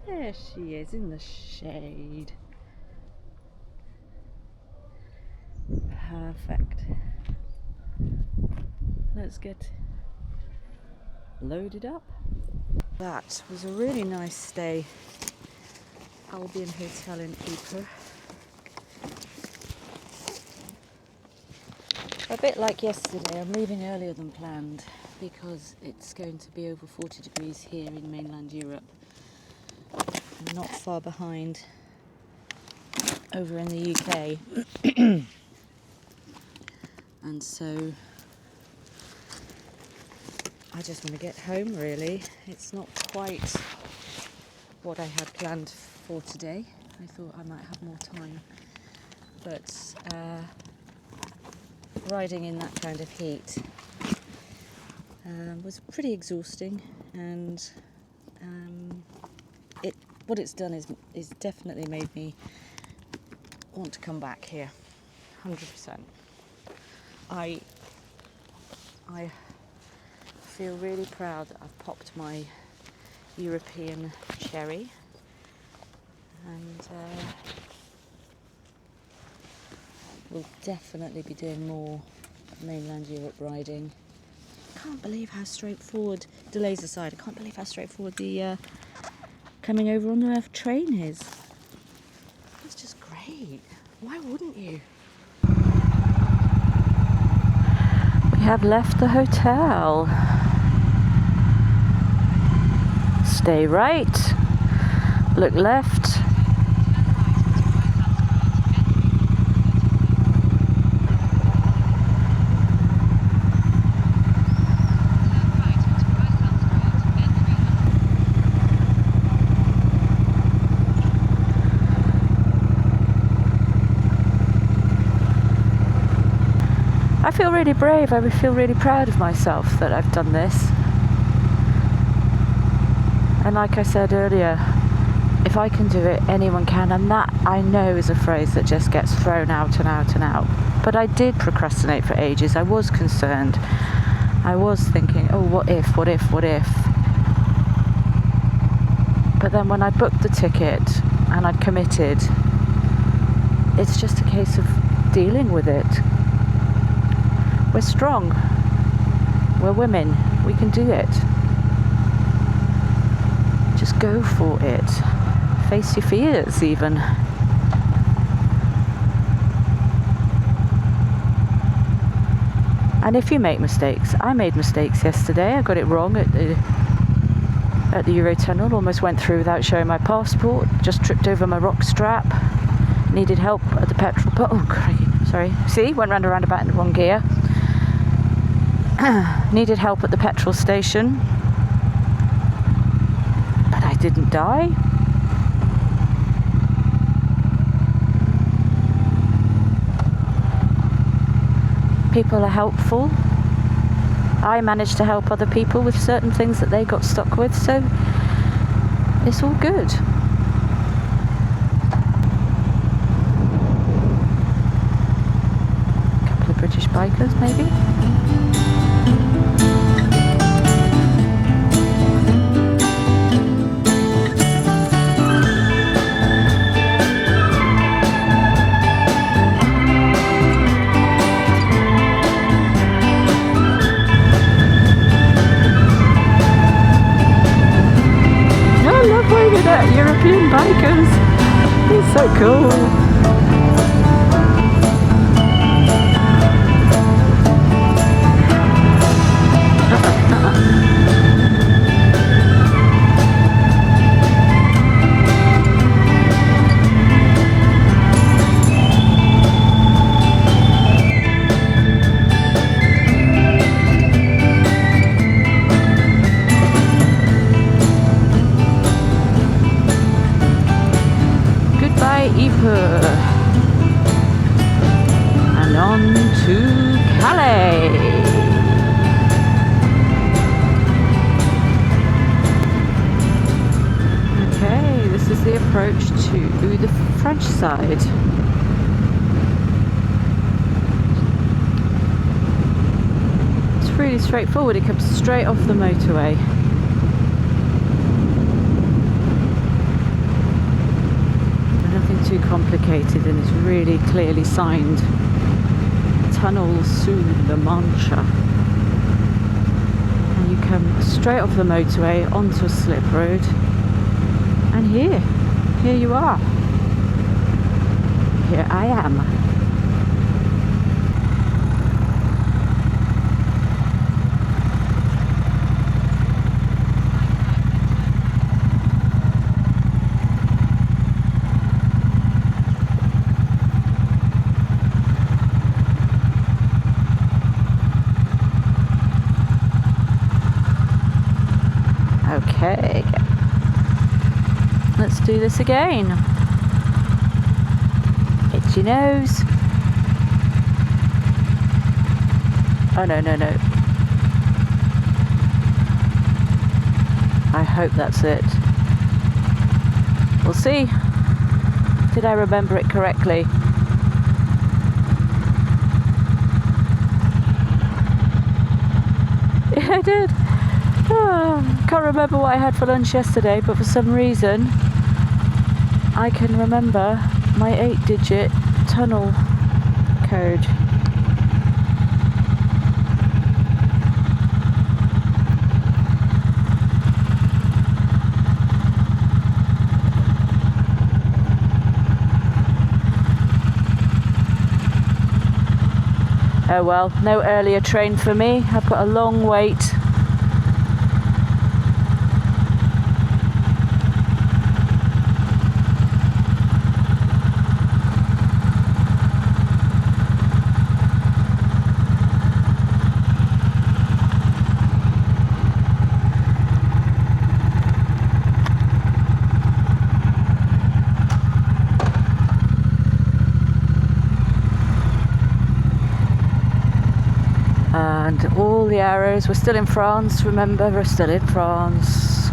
There she is in the shade. Perfect. Let's get loaded up. That was a really nice stay. Albion Hotel in Ypres. A bit like yesterday, I'm leaving earlier than planned because it's going to be over 40 degrees here in mainland Europe. I'm not far behind over in the UK. And so I just want to get home really. It's not quite what I had planned for today. I thought I might have more time. But riding in that kind of heat was pretty exhausting, and what it's done is definitely made me want to come back here, 100%. I feel really proud that I've popped my European cherry, and we'll definitely be doing more mainland Europe riding. I can't believe how straightforward, delays aside, I can't believe how straightforward the coming over on the train is. It's just great. Why wouldn't you? We have left the hotel. Stay right, look left. I feel really brave. I feel really proud of myself that I've done this. And like I said earlier, if I can do it, anyone can. And that, I know, is a phrase that just gets thrown out and out and out. But I did procrastinate for ages. I was concerned. I was thinking, oh, what if, what if, what if? But then when I booked the ticket and I'd committed, it's just a case of dealing with it. We're strong. We're women. We can do it. Just go for it. Face your fears, even. And if you make mistakes, I made mistakes yesterday. I got it wrong at the Eurotunnel. Almost went through without showing my passport. Just tripped over my rock strap. Needed help at the petrol pump. Oh, crikey. Sorry. See, went round a roundabout in the wrong gear. Needed help at the petrol station. But I didn't die. People are helpful. I managed to help other people with certain things that they got stuck with, so it's all good. A couple of British bikers, maybe. European bikers. He's so cool. And on to Calais. Okay, this is the approach to the French side. It's really straightforward. It comes straight off the motorway. indicated and it's really clearly signed. Tunnel sous la Manche. And you come straight off the motorway onto a slip road. And here you are. Here I am. Okay, let's do this again. Itchy nose. Oh no. I hope that's it. We'll see. Did I remember it correctly? Yeah, I did. Can't remember what I had for lunch yesterday, but for some reason I can remember my 8-digit tunnel code. Oh well, no earlier train for me. I've got a long wait. And all the arrows, we're still in France, remember, we're still in France.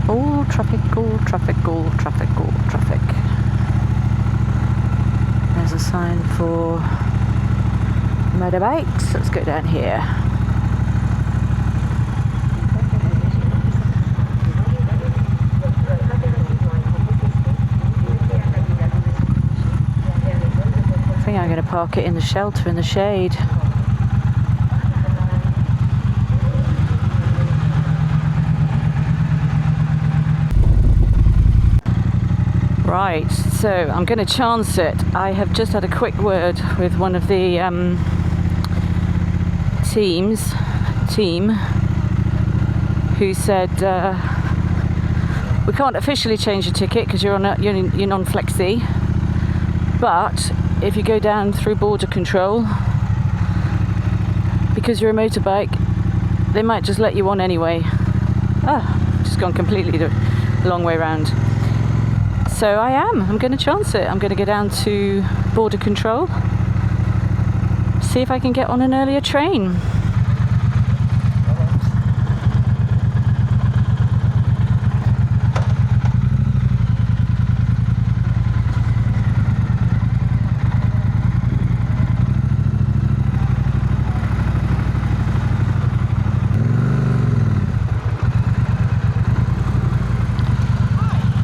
All traffic, all traffic, all traffic, all traffic. There's a sign for motorbikes. Let's go down here. I'm going to park it in the shelter in the shade. Right, so I'm going to chance it. I have just had a quick word with one of the team who said we can't officially change your ticket because you're non-flexi, but if you go down through border control, because you're a motorbike, they might just let you on anyway. Just gone completely the long way round. So I'm going to chance it. I'm going to go down to border control, see if I can get on an earlier train.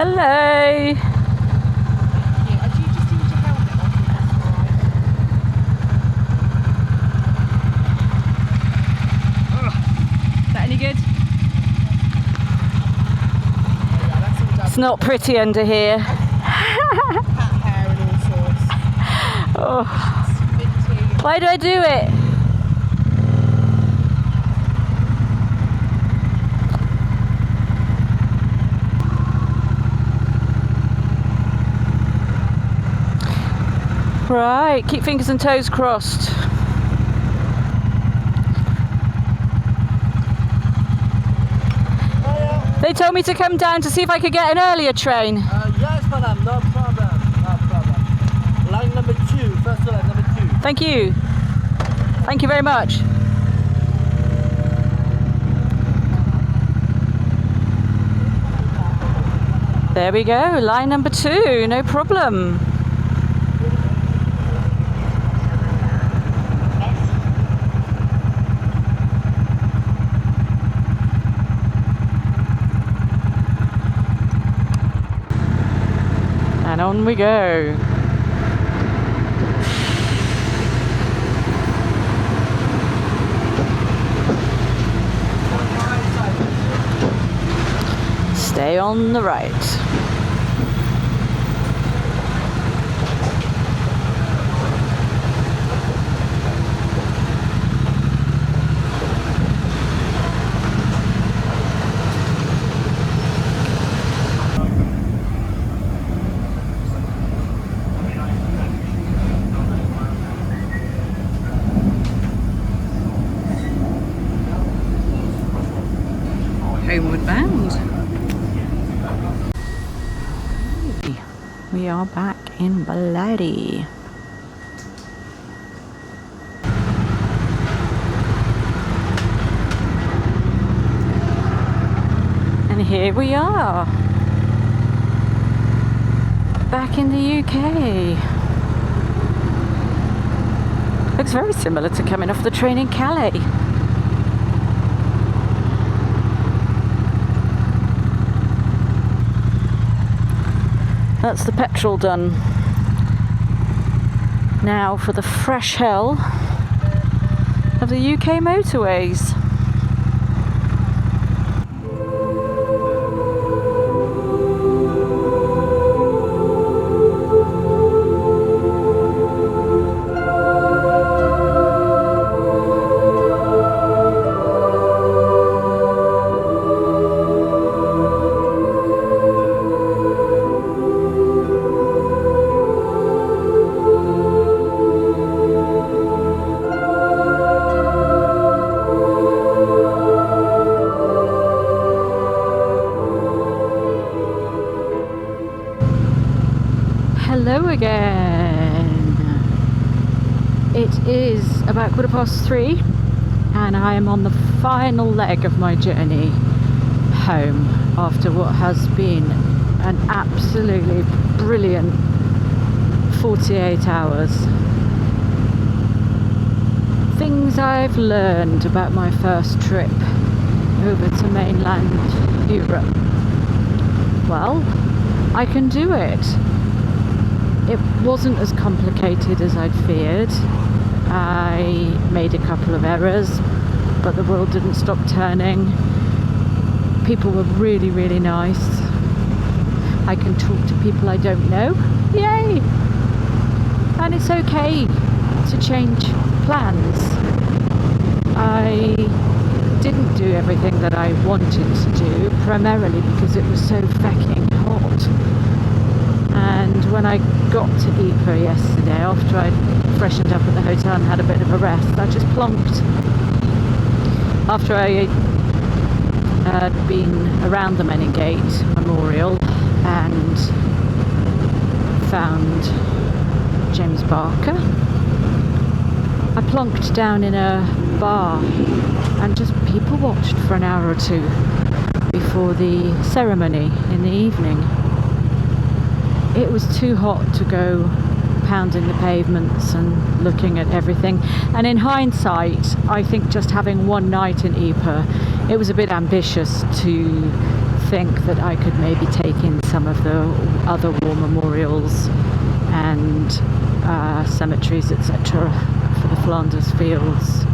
Hello. Thank you. Actually, you just need your helmet on. Is that any good? It's not pretty under here. Cat hair and all sorts. Oh. Minty. Why do I do it? Right, keep fingers and toes crossed. They told me to come down to see if I could get an earlier train. Yes, madam, no problem, no problem. Line number 2, first line number 2. Thank you. Thank you very much. There we go, line number 2, no problem. we go. Stay on the right. Homeward bound. We are back in Baladi. And here we are. Back in the UK. Looks very similar to coming off the train in Calais. That's the petrol done. Now for the fresh hell of the UK motorways. Hello again. It is about 3:15 and I am on the final leg of my journey home after what has been an absolutely brilliant 48 hours. Things I've learned about my first trip over to mainland Europe. Well, I can do it. It wasn't as complicated as I'd feared. I made a couple of errors, but the world didn't stop turning. People were really, really nice. I can talk to people I don't know. Yay! And it's okay to change plans. I didn't do everything that I wanted to do, primarily because it was so fucking hot. And when I got to Ypres yesterday, after I'd freshened up at the hotel and had a bit of a rest, I just plonked. After I had been around the Meningate Memorial and found James Barker, I plonked down in a bar and just people watched for an hour or two before the ceremony in the evening. It was too hot to go pounding the pavements and looking at everything. And in hindsight, I think just having one night in Ypres, it was a bit ambitious to think that I could maybe take in some of the other war memorials and cemeteries, etc. for the Flanders fields.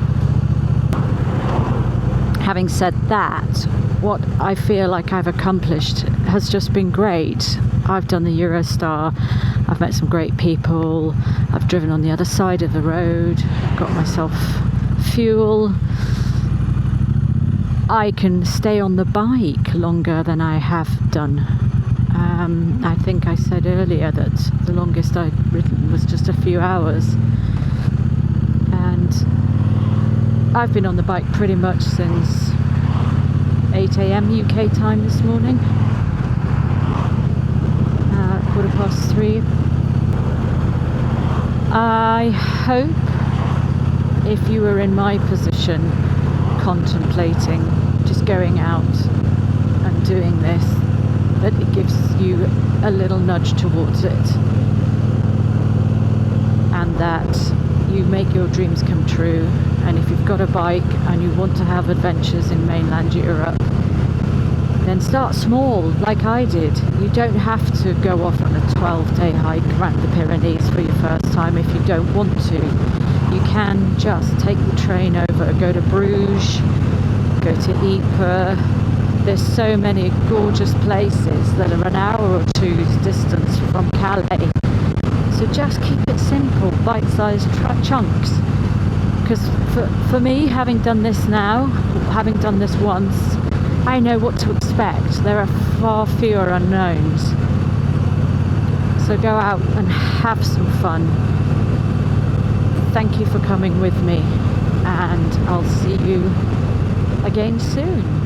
Having said that, what I feel like I've accomplished has just been great. I've done the Eurostar, I've met some great people, I've driven on the other side of the road, got myself fuel. I can stay on the bike longer than I have done. I think I said earlier that the longest I'd ridden was just a few hours. And I've been on the bike pretty much since 8 AM UK time this morning. 3:15. I hope if you were in my position contemplating just going out and doing this, that it gives you a little nudge towards it and that you make your dreams come true. And if you've got a bike and you want to have adventures in mainland Europe, then start small like I did. You don't have to go off on a 12-day hike around the Pyrenees for your first time if you don't want to. You can just take the train over, go to Bruges, go to Ypres. There's so many gorgeous places that are an hour or two's distance from Calais. So just keep it simple, bite-sized chunks. Because for me, having done this now, having done this once, I know what to expect. There are far fewer unknowns. So go out and have some fun. Thank you for coming with me, and I'll see you again soon.